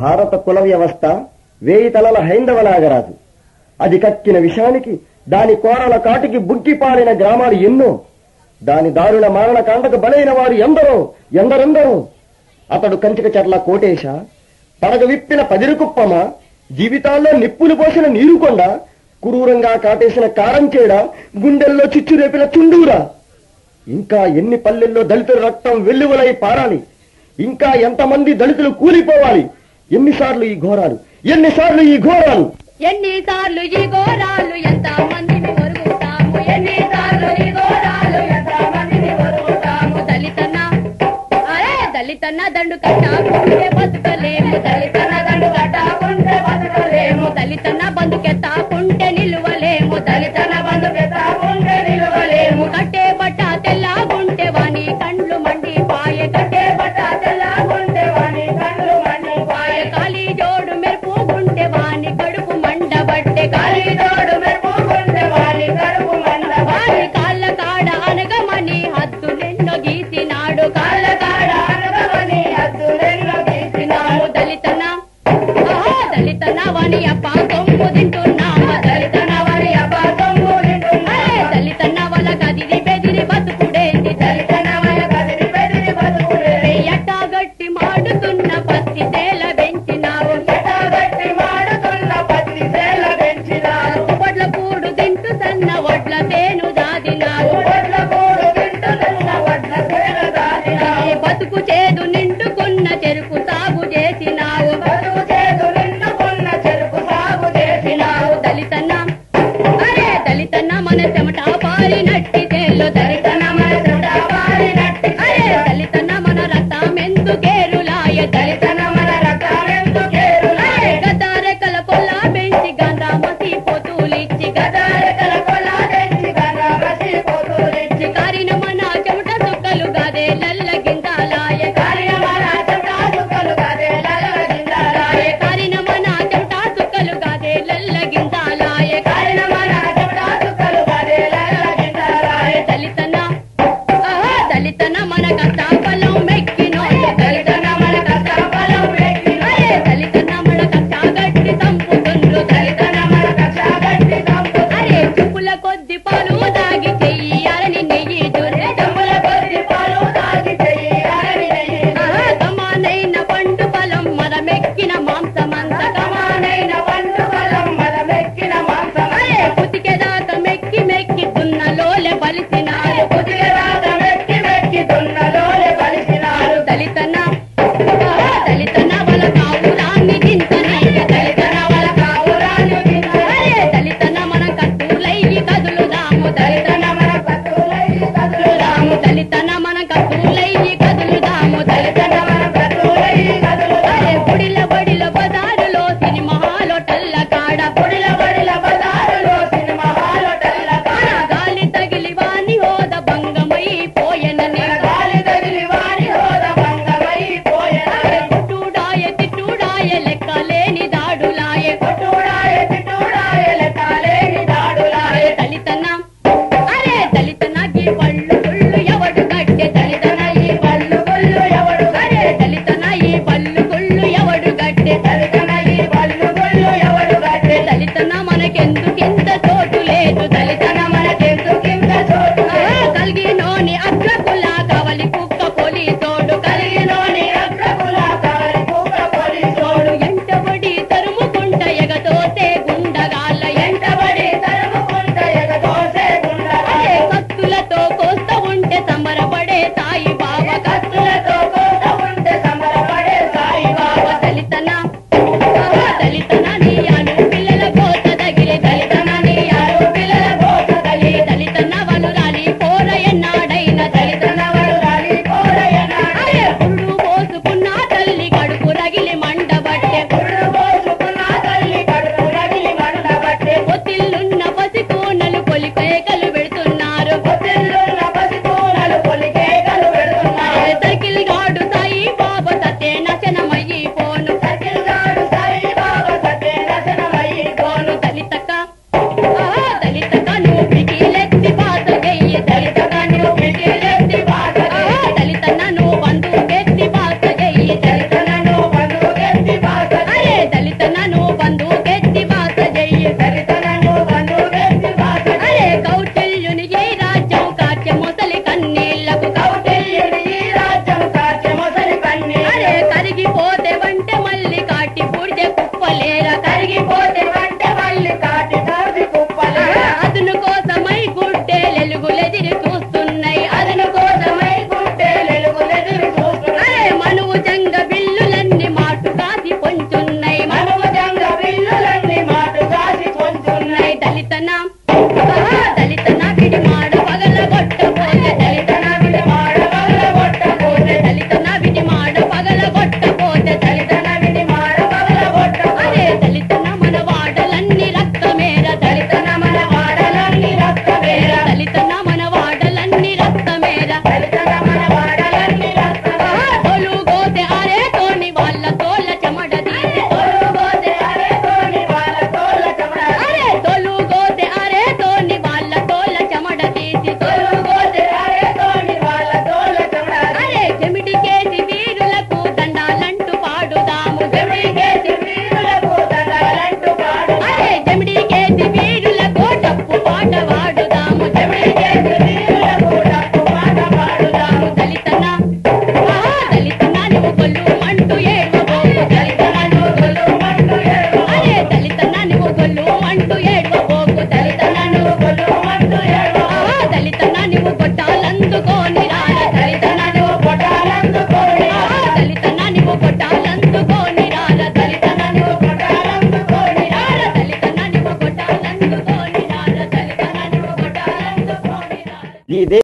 భారత కుల వ్యవస్థ 1000 తలల హైందవ నాగరాజు. అది కక్కిన విషానికి, దాని కోరల కాటికి బుగ్గిపాలిన గ్రామాలు ఎన్నో. దాని దారుణ మారణకాండకు బలైన వారు ఎందరెందరో. అతడు కంచిక చెర్ల కోటేశ, పడగ విప్పిన పదిరికుప్పమ, జీవితాల్లో నిప్పులు పోసిన నీరుకొండ, క్రూరంగా కాటేసిన కారంచేడ, గుండెల్లో చిచ్చు రేపిన చుండూరా. ఇంకా ఎన్ని పల్లెల్లో దళితుల రక్తం వెల్లువలై పారాలి? ఇంకా ఎంతమంది దళితులు కూలిపోవాలి? ఎన్నిసార్లు ఈ ఘోరాలు, ఎన్నిసార్లు ఈ ఘోరాలు, ఎన్నిసార్లు ఈ ఘోరాలు, ఎంత మందిని వరుగుతాము, ఎన్నిసార్లు ఈ ఘోరాలు, ఎంత మందిని వరుగుతాము. దళితన్న దండు కట్టాకుంటే బతుకలేము, దళితన్న దండు కట్టాకుంటే బతుకలేము, దళితన్న బంధుకెత్తాకుంటే